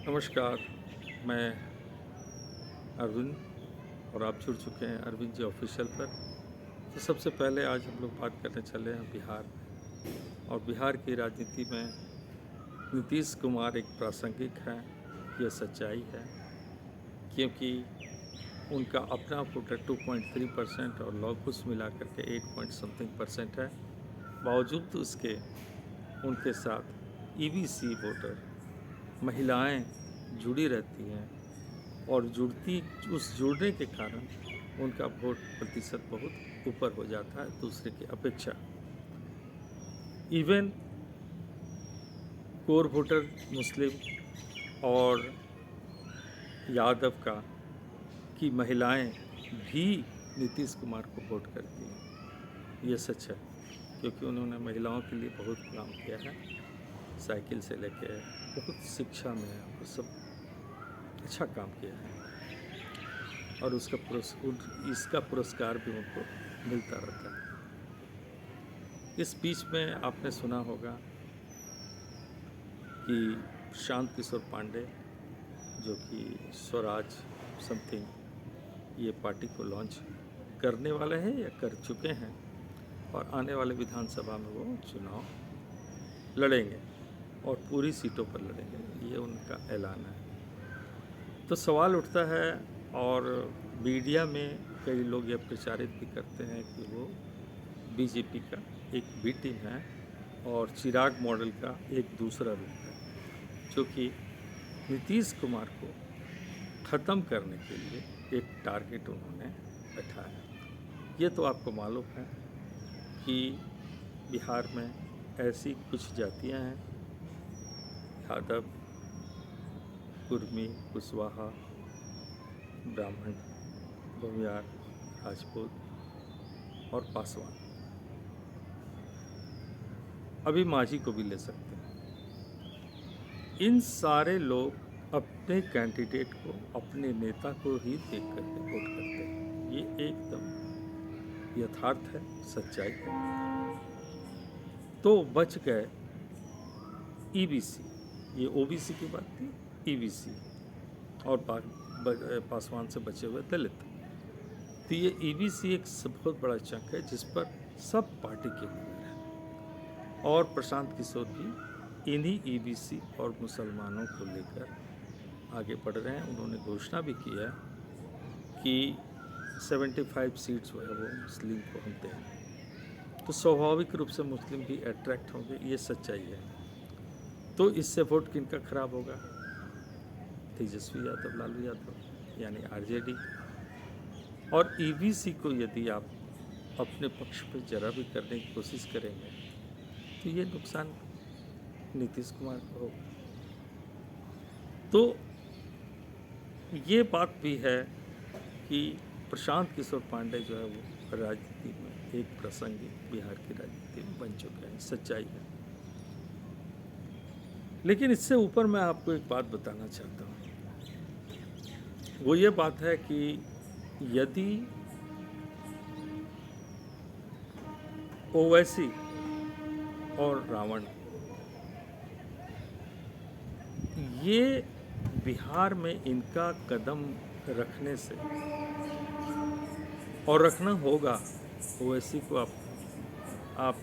नमस्कार, मैं अरविंद और आप जुड़ चुके हैं अरविंद जी ऑफिशियल पर। तो सबसे पहले आज हम लोग बात करने चले हैं बिहार में, और बिहार की राजनीति में नीतीश कुमार एक प्रासंगिक हैं, ये सच्चाई है। क्योंकि उनका अपना वोटर 2.3% और लॉकस मिला करके 8 पॉइंट समथिंग परसेंट है। बावजूद उसके उनके साथ ईबीसी वोटर महिलाएं जुड़ी रहती हैं, और जुड़ने के कारण उनका वोट प्रतिशत बहुत ऊपर हो जाता है दूसरे की अपेक्षा। इवन कोर वोटर मुस्लिम और यादव का की महिलाएं भी नीतीश कुमार को वोट करती हैं। ये सच है, क्योंकि उन्होंने महिलाओं के लिए बहुत काम किया है, साइकिल से लेके बहुत शिक्षा में और सब अच्छा काम किया है, और इसका पुरस्कार भी उनको मिलता रहता है। इस बीच में आपने सुना होगा कि प्रशांत किशोर पांडे, जो कि स्वराज समथिंग ये पार्टी को लॉन्च करने वाले हैं या कर चुके हैं, और आने वाले विधानसभा में वो चुनाव लड़ेंगे और पूरी सीटों पर लड़ेंगे, ये उनका ऐलान है। तो सवाल उठता है, और मीडिया में कई लोग ये प्रचारित भी करते हैं कि वो बीजेपी का एक बी टीम है और चिराग मॉडल का एक दूसरा रूप है, जो कि नीतीश कुमार को ख़त्म करने के लिए एक टारगेट उन्होंने बैठाया। ये तो आपको मालूम है कि बिहार में ऐसी कुछ जातियां हैं, यादव, कुर्मी, कुशवाहा, ब्राह्मण, भूमियार, राजपूत और पासवान, अभी माझी को भी ले सकते हैं। इन सारे लोग अपने कैंडिडेट को, अपने नेता को ही देख करके वोट करते हैं। ये एकदम यथार्थ है, सच्चाई है। तो बच गए ईबीसी, ये ओबीसी की बात थी, ईबीसी और पासवान से बचे हुए दलित। तो ये ईबीसी एक बहुत बड़ा चंक है जिस पर सब पार्टी के लोग हैं, और प्रशांत किशोर भी इन्हीं ईबीसी और मुसलमानों को लेकर आगे बढ़ रहे हैं। उन्होंने घोषणा भी की है कि 75 सीट्स जो है वो मुस्लिम को हम दें, तो स्वाभाविक रूप से मुस्लिम भी अट्रैक्ट होंगे, ये सच्चाई है। तो इससे वोट किनका खराब होगा? तेजस्वी यादव, लालू यादव, यानी आरजेडी। और ईबीसी को यदि आप अपने पक्ष पर जरा भी करने की कोशिश करेंगे तो ये नुकसान नीतीश कुमार को होगा। तो ये बात भी है कि प्रशांत किशोर पांडे जो है वो राजनीति में एक प्रासंगिक बिहार की राजनीति में बन चुके हैं, सच्चाई है। लेकिन इससे ऊपर मैं आपको एक बात बताना चाहता हूँ। वो ये बात है कि यदि ओवैसी और रावण ये बिहार में इनका कदम रखने से, और रखना होगा, ओवैसी को आप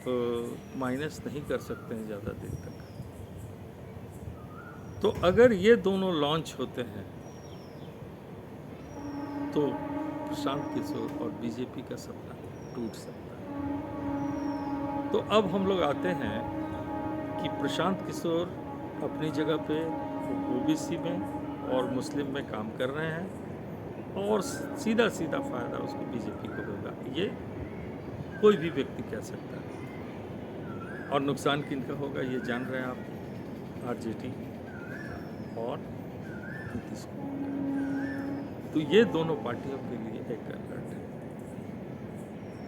माइनस नहीं कर सकते हैं ज़्यादा दिन तक। तो अगर ये दोनों लॉन्च होते हैं तो प्रशांत किशोर और बीजेपी का सपना टूट सकता है। तो अब हम लोग आते हैं कि प्रशांत किशोर अपनी जगह पे ओबीसी में और मुस्लिम में काम कर रहे हैं, और सीधा सीधा फ़ायदा उसको बीजेपी को होगा, ये कोई भी व्यक्ति कह सकता है। और नुकसान किनका होगा ये जान रहे हैं आप, आरजेडी और नीतीश कुमार। तो ये दोनों पार्टियों के लिए एक अलर्ट है।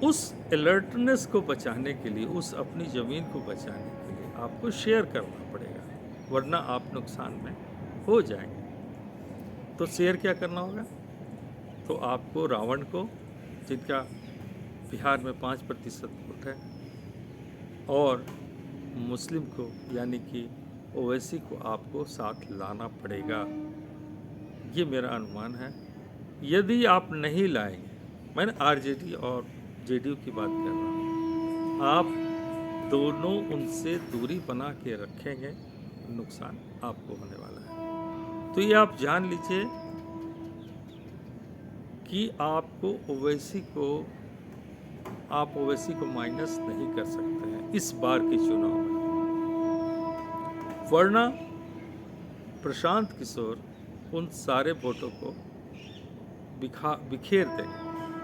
उस अलर्टनेस को बचाने के लिए, उस अपनी ज़मीन को बचाने के लिए आपको शेयर करना पड़ेगा, वरना आप नुकसान में हो जाएंगे। तो शेयर क्या करना होगा? तो आपको रावण को, जिनका बिहार में 5% वोट है, और मुस्लिम को, यानी कि ओवैसी को आपको साथ लाना पड़ेगा। ये मेरा अनुमान है। यदि आप नहीं लाएंगे, मैंने आरजेडी और जेडीयू की बात कर रहा हूँ, आप दोनों उनसे दूरी बना के रखेंगे, नुकसान आपको होने वाला है। तो ये आप जान लीजिए कि आप ओवैसी को माइनस नहीं कर सकते हैं इस बार के चुनाव में। वरना प्रशांत किशोर उन सारे वोटों को बिखेर देंगे।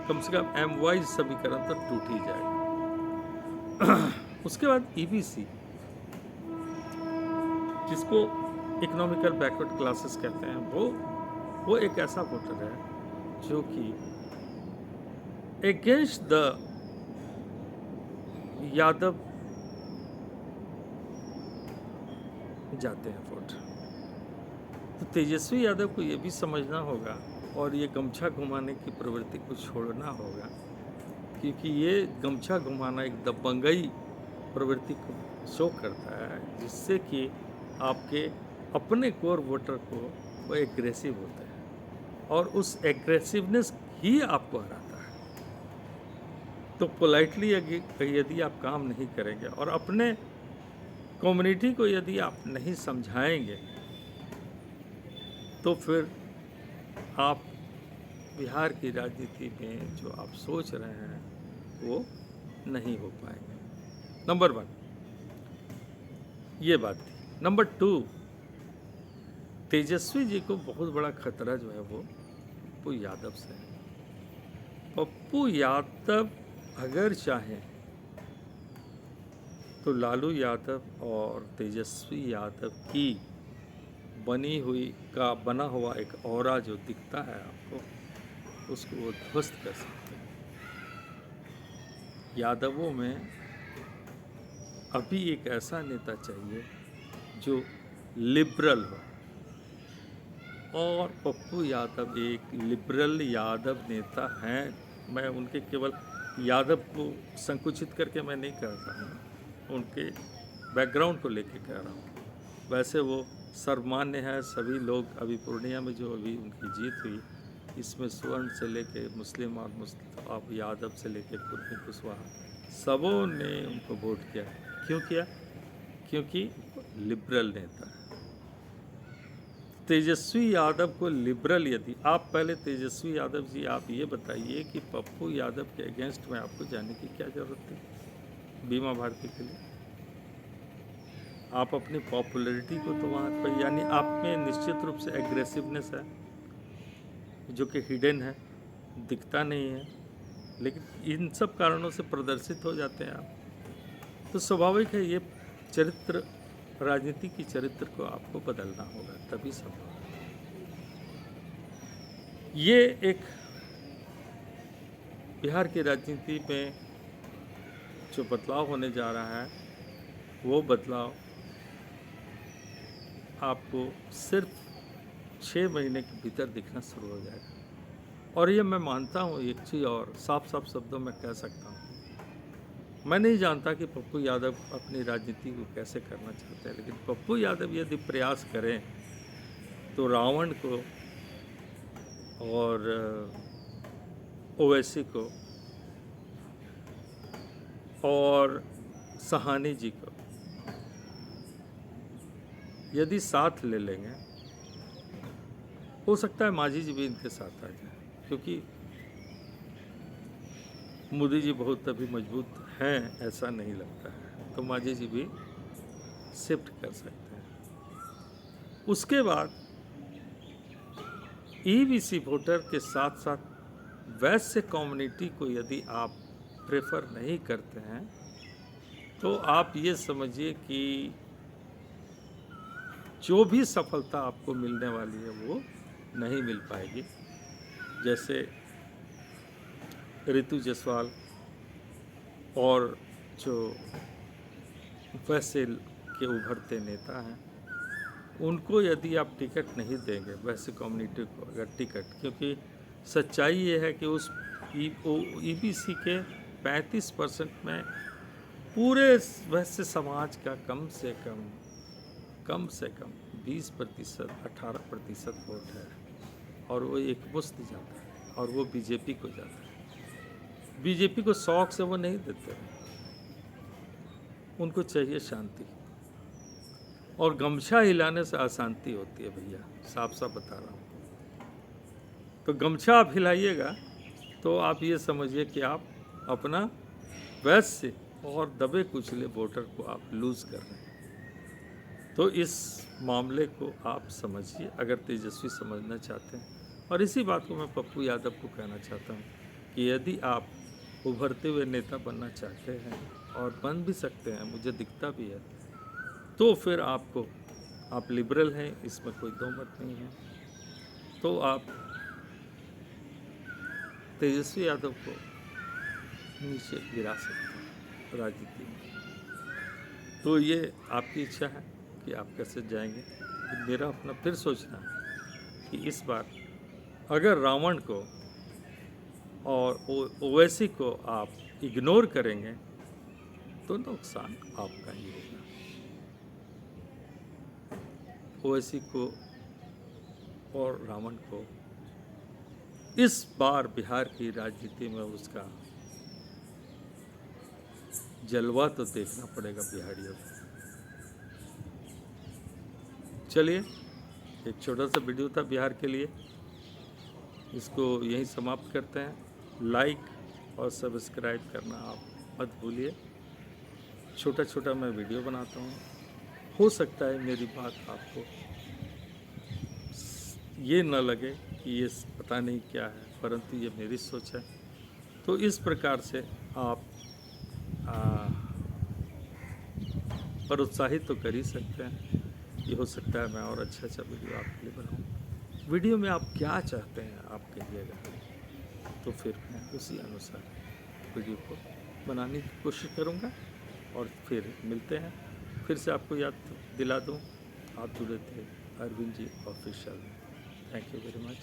कम से कम एम-वाइज समीकरण तो टूट ही जाएगा। उसके बाद ईबीसी, जिसको इकोनॉमिकल बैकवर्ड क्लासेस कहते हैं, वो एक ऐसा वोटर है जो कि अगेंस्ट द यादव जाते हैं वोट। तो तेजस्वी यादव को ये भी समझना होगा और ये गमछा घुमाने की प्रवृत्ति को छोड़ना होगा, क्योंकि ये गमछा घुमाना एक दबंगई प्रवृत्ति को शो करता है, जिससे कि आपके अपने कोर वोटर को वो एग्रेसिव होते हैं और उस एग्रेसिवनेस ही आपको हराता है। तो पोलाइटली यदि आप काम नहीं करेंगे और अपने कम्युनिटी को यदि आप नहीं समझाएंगे, तो फिर आप बिहार की राजनीति में जो आप सोच रहे हैं वो नहीं हो पाएंगे। नंबर 1 ये बात थी। नंबर 2, तेजस्वी जी को बहुत बड़ा खतरा जो है वो पप्पू यादव से है। पप्पू यादव अगर चाहें तो लालू यादव और तेजस्वी यादव की बना हुआ एक ऑरा जो दिखता है आपको, उसको वो ध्वस्त कर सकते हैं। यादवों में अभी एक ऐसा नेता चाहिए जो लिबरल हो, और पप्पू यादव एक लिबरल यादव नेता हैं। मैं उनके केवल यादव को संकुचित करके मैं नहीं कह रहा हूँ, उनके बैकग्राउंड को लेके कह रहा हूँ। वैसे वो सर्वमान्य है। सभी लोग अभी पूर्णिया में जो अभी उनकी जीत हुई, इसमें स्वर्ण से लेके मुस्लिम और आप यादव से लेके कुर्मी कुशवाहा, सबों ने उनको वोट किया। क्यों किया? क्योंकि लिबरल नेता है। तेजस्वी यादव को लिबरल, यदि आप पहले तेजस्वी यादव जी आप ये बताइए कि पप्पू यादव के अगेंस्ट में आपको जाने की क्या ज़रूरत थी बीमा भारती के लिए? आप अपनी पॉपुलैरिटी को तो वहाँ पर, यानी आप में निश्चित रूप से एग्रेसिवनेस है जो कि हिडन है, दिखता नहीं है, लेकिन इन सब कारणों से प्रदर्शित हो जाते हैं आप। तो स्वाभाविक है ये चरित्र, राजनीति की चरित्र को आपको बदलना होगा, तभी संभव है। ये एक बिहार की राजनीति में जो बदलाव होने जा रहा है, वो बदलाव आपको सिर्फ 6 महीने के भीतर दिखना शुरू हो जाएगा। और ये मैं मानता हूँ, एक चीज़ और साफ साफ शब्दों में कह सकता हूँ, मैं नहीं जानता कि पप्पू यादव अपनी राजनीति को कैसे करना चाहते हैं, लेकिन पप्पू यादव यदि प्रयास करें तो रावण को और ओवैसी को और सहानी जी को यदि साथ ले लेंगे, हो सकता है मांझी जी भी इनके साथ आ जाए, क्योंकि मोदी जी बहुत अभी मजबूत हैं ऐसा नहीं लगता है, तो मांझी जी भी शिफ्ट कर सकते हैं। उसके बाद ईबीसी वोटर के साथ साथ वैश्य कम्युनिटी को यदि आप प्रेफर नहीं करते हैं, तो आप ये समझिए कि जो भी सफलता आपको मिलने वाली है वो नहीं मिल पाएगी। जैसे ऋतु जायसवाल और जो वैसे के उभरते नेता हैं, उनको यदि आप टिकट नहीं देंगे, वैसे कम्युनिटी को अगर टिकट, क्योंकि सच्चाई ये है कि उस ईबीसी के 35% में पूरे वैश्य समाज का कम से कम कम से कम 20%, 18% वोट है, और वो एकमुश्त जाता है, और वो बीजेपी को जाता है। बीजेपी को शौक से वो नहीं देते, उनको चाहिए शांति, और गमछा हिलाने से अशांति होती है भैया, साफ साफ बता रहा हूँ। तो गमछा आप हिलाइएगा तो आप ये समझिए कि आप अपना वैश्य और दबे कुचले वोटर को आप लूज़ कर रहे हैं। तो इस मामले को आप समझिए अगर तेजस्वी समझना चाहते हैं। और इसी बात को मैं पप्पू यादव को कहना चाहता हूँ कि यदि आप उभरते हुए नेता बनना चाहते हैं, और बन भी सकते हैं, मुझे दिखता भी है, तो फिर आप लिबरल हैं, इसमें कोई दो मत नहीं है, तो आप तेजस्वी यादव को नीचे गिरा सकते हैं राजनीति में। तो ये आपकी इच्छा है कि आप कैसे जाएंगे। मेरा अपना फिर सोचना है कि इस बार अगर रावण को और ओवैसी को आप इग्नोर करेंगे तो नुकसान आपका ही होगा। ओवैसी को और रावण को इस बार बिहार की राजनीति में उसका जलवा तो देखना पड़ेगा बिहारियों को। चलिए, एक छोटा सा वीडियो था बिहार के लिए, इसको यहीं समाप्त करते हैं। लाइक और सब्सक्राइब करना आप मत भूलिए। छोटा छोटा मैं वीडियो बनाता हूँ, हो सकता है मेरी बात आपको ये न लगे कि ये पता नहीं क्या है, परंतु ये मेरी सोच है। तो इस प्रकार से आप प्रोत्साहित तो कर ही सकते हैं। ये हो सकता है मैं और अच्छा वीडियो आपके लिए बनाऊँ। वीडियो में आप क्या चाहते हैं आप कहिएगा, तो फिर मैं उसी अनुसार वीडियो को बनाने की कोशिश करूँगा। और फिर मिलते हैं। फिर से आपको याद दिला दूँ, आप जुड़े थे अरविंद जी ऑफिशियल में। Thank you very much.